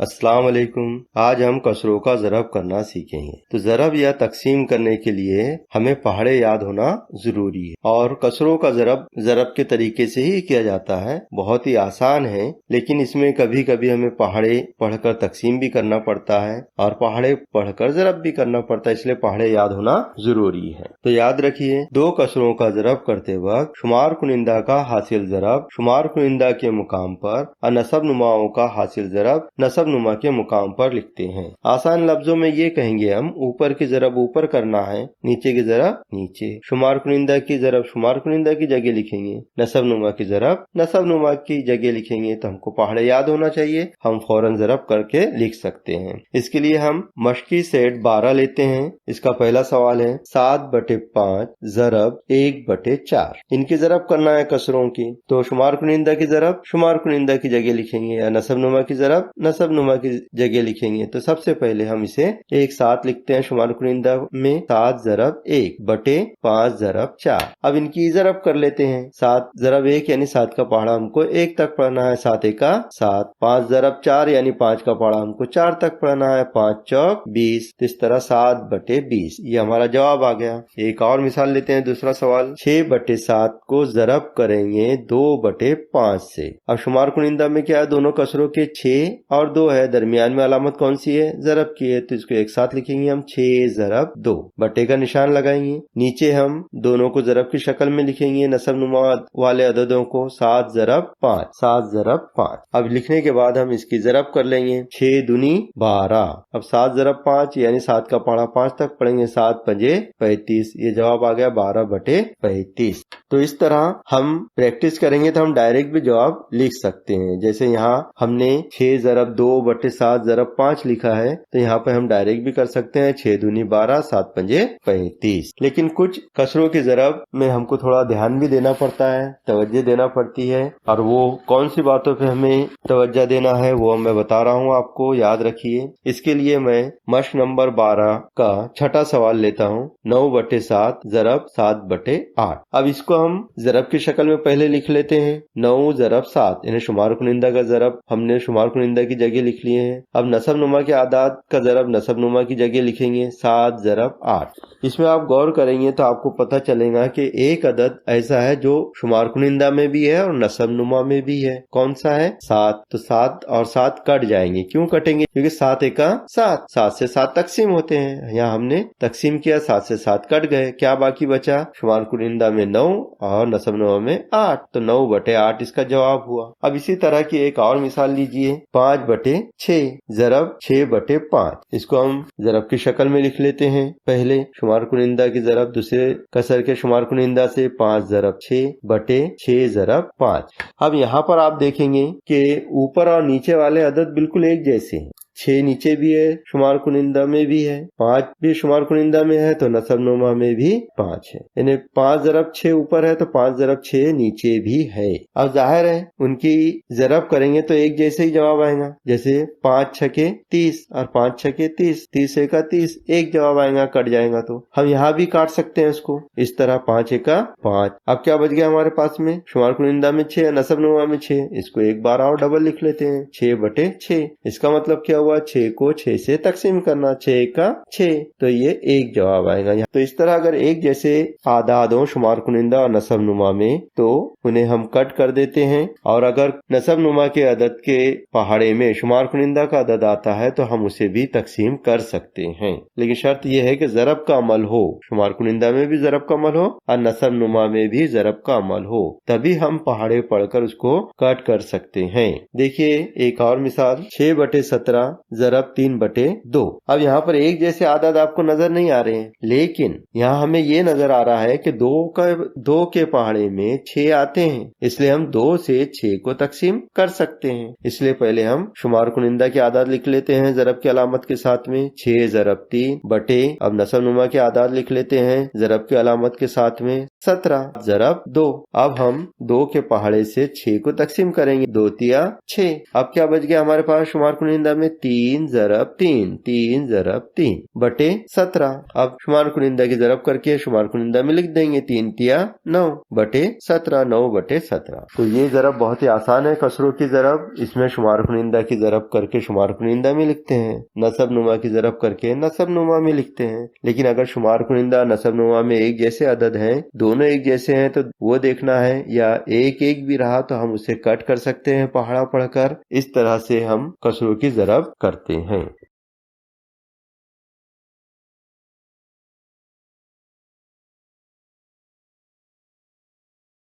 अस्सलाम वालेकुम। आज हम कसरों का ज़रब करना सीखेंगे। तो ज़रब या तकसीम करने के लिए हमें पहाड़े याद होना जरूरी है और कसरों का ज़रब के तरीके से ही किया जाता है। बहुत ही आसान है, लेकिन इसमें कभी कभी हमें पहाड़े पढ़कर तकसीम भी करना पड़ता है और पहाड़े पढ़कर ज़रब भी करना पड़ता है, इसलिए पहाड़े याद होना जरूरी है। तो याद रखिए, दो कसरों का ज़रब करते वक्त शुमार कुनिंदा का हासिल ज़रब शुमार कुनिंदा के मुकाम पर और नसब नुमाओं का हासिल ज़रब नसब नुमा के मुकाम पर लिखते हैं। आसान लफ्जों में ये कहेंगे हम, ऊपर की ज़रब ऊपर करना है, नीचे की ज़रब नीचे। शुमार कुनिंदा की ज़रब शुमार कुनिंदा की जगह लिखेंगे, नसब नुमा की ज़रब नसब नुमा की जगह लिखेंगे। तो हमको पहाड़े याद होना चाहिए, हम फौरन ज़रब करके लिख सकते हैं। इसके लिए हम मशकी सेट 12 लेते हैं। इसका पहला सवाल है 7/5 ज़रब 1/4। इनकी ज़रब करना है कसरों की, तो शुमार कुनिंदा की ज़रब शुमार कुनिंदा की जगह लिखेंगे या नसब नुमा की ज़रब नसब नुमा की जगह लिखेंगे। तो सबसे पहले हम इसे एक साथ लिखते हैं। शुमार कुनिंदा में 7 ज़रब 1/5 ज़रब 4। अब इनकी ज़रब कर लेते हैं। 7 ज़रब 1 यानी 7 का पहाड़ा हमको 1 तक पढ़ना है, 7 1 7। 5 ज़रब 4 यानी 5 का पहाड़ा हमको 4 तक पढ़ना है, 5 चौक 20। इस तरह 7/20 ये हमारा जवाब आ गया। एक और मिसाल लेते हैं, दूसरा सवाल 6/7 को ज़रब करेंगे 2/5 से। अब शुमार कुनिंदा में क्या है, दोनों कसरों के 6 और 2 है, दरमियान में अलामत कौन सी है, ज़रब की है, तो इसको एक साथ लिखेंगे हम 6 ज़रब 2। बटे का निशान लगाएंगे। नीचे हम दोनों को ज़रब की शक्ल में लिखेंगे, नसब नुमा वाले अददों को 7 ज़रब 5 7 ज़रब 5। अब लिखने के बाद हम इसकी ज़रब कर लेंगे, 6 दूनी 12। अब 7 ज़रब 5 यानी 7 का पहाड़ा 5 तक पढ़ेंगे, 7 पंजे 35। ये जवाब आ गया 12/35। तो इस तरह हम प्रैक्टिस करेंगे तो हम डायरेक्ट भी जवाब लिख सकते हैं। जैसे यहाँ हमने 6 ज़रब 2/7 ज़रब 5 लिखा है, तो यहाँ पे हम डायरेक्ट भी कर सकते हैं, 6 दूनी 12 7 पंजे 35। लेकिन कुछ कसरों की ज़रब में हमको थोड़ा ध्यान भी देना पड़ता है, तवज्जो देना पड़ती है, और वो कौन सी बातों पे हमें तवज्जो देना है वो मैं बता रहा हूँ आपको, याद रखिए। इसके लिए मैं मश्क नंबर 12 का छठा सवाल लेता हूँ, 9/7 ज़रब 7/8। अब इसको हम ज़रब की शक्ल में पहले लिख लेते हैं, 9 ज़रब 7 यानी शुमार कुनिंदा का ज़रब हमने शुमार कुनिंदा की जगह लिख लिए हैं। अब नसब नुमा के आदाद का ज़रब नसब नुमा की जगह लिखेंगे, 7 ज़रब 8। इसमें आप गौर करेंगे तो आपको पता चलेगा कि एक अदद ऐसा है जो शुमार कुनिंदा में भी है और नसब नुमा में भी है। कौन सा है, 7। तो 7 और 7 कट जाएंगे। क्यों कटेंगे, क्योंकि 7 1 7, 7 से 7 तकसीम होते हैं। यहाँ हमने तकसीम किया, 7 से 7 कट गए, क्या बाकी बचा, शुमार कुनिंदा में 9 और नसब नुमा में 8, तो 9/8 इसका जवाब हुआ। अब इसी तरह की एक और मिसाल लीजिए, 5/6 ज़रब 6/5। इसको हम ज़रब की शक्ल में लिख लेते हैं। पहले शुमार कुनिंदा की ज़रब दूसरे कसर के शुमार कुनिंदा से, 5 ज़रब 6/6 ज़रब 5। अब यहाँ पर आप देखेंगे कि ऊपर और नीचे वाले अदद बिल्कुल एक जैसे हैं। 6 नीचे भी है, शुमार कुनिंदा में भी है, 5 भी शुमार कुनिंदा में है, तो नसब नुमा में भी 5 है। यानी 5 ज़रब 6 ऊपर है तो 5 ज़रब 6 नीचे भी है। अब जाहिर है उनकी ज़रब करेंगे तो एक जैसे ही जवाब आएगा। जैसे 5 छके 30 और 5 छके 30, 30 1 30, एक जवाब आएगा, कट जाएगा। तो हम यहाँ भी काट सकते हैं इसको, इस तरह 5 1 5। अब क्या बच गया हमारे पास में, शुमार कुनिंदा में 6, नसब नुमा में 6, इसको एक बार और डबल लिख लेते हैं, 6/6। इसका मतलब क्या हुआ, 6 को 6 से तकसीम करना, 6 का 6, तो ये एक जवाब आएगा। तो इस तरह अगर एक जैसे आदाद हो शुमार कुनिंदा और नसब नुमा में तो उन्हें हम कट कर देते हैं, और अगर नसब नुमा के अदद के पहाड़े में शुमार कुनिंदा का अदद आता है तो हम उसे भी तकसीम कर सकते हैं। लेकिन शर्त यह है कि ज़रब का अमल हो, शुमार कुनिंदा में भी ज़रब का अमल हो और नसब नुमा में भी ज़रब का अमल हो, तभी हम पहाड़े पढ़कर उसको कट कर सकते हैं। देखिए एक और मिसाल, 6/17 ज़रब 3/2। अब यहाँ पर एक जैसे आदाद आपको नजर नहीं आ रहे हैं, लेकिन यहाँ हमें ये नजर आ रहा है कि 2 के पहाड़े में 6 आते हैं, इसलिए हम 2 से 6 को तकसीम कर सकते हैं। इसलिए पहले हम शुमार कुनिंदा के आदाद लिख लेते हैं ज़रब की अलामत के साथ में, 6 ज़रब 3 बटे, अब नसब नुमा के आदाद लिख लेते हैं ज़रब की अलामत के साथ में, 17 ज़रब 2। अब हम 2 के पहाड़े से 6 को तकसीम करेंगे, 2 तिया 6। अब क्या बच गया हमारे पास, शुमार कुनिंदा में 3 ضرب 3 ضرب 3 बटे 17। अब शुमार कुनिंदा की ज़रब करके शुमार कुनिंदा में लिख देंगे 3 तिया 9 बटे 17, 9 बटे 17। तो ये ज़रब बहुत ही आसान है कसरों की ज़रब। इसमें शुमार कुनिंदा की ज़रब करके शुमार कुनिंदा में लिखते हैं, नसब नुमा की ज़रब करके नसब नुमा में लिखते हैं। लेकिन अगर शुमार कुनिंदा नसब नुमा में एक जैसे अदद हैं, दोनों एक जैसे हैं, तो वो देखना है, या एक एक भी रहा तो हम उसे कट कर सकते हैं पहाड़ा पढ़कर। इस तरह से हम कसरों की ज़रब करते हैं।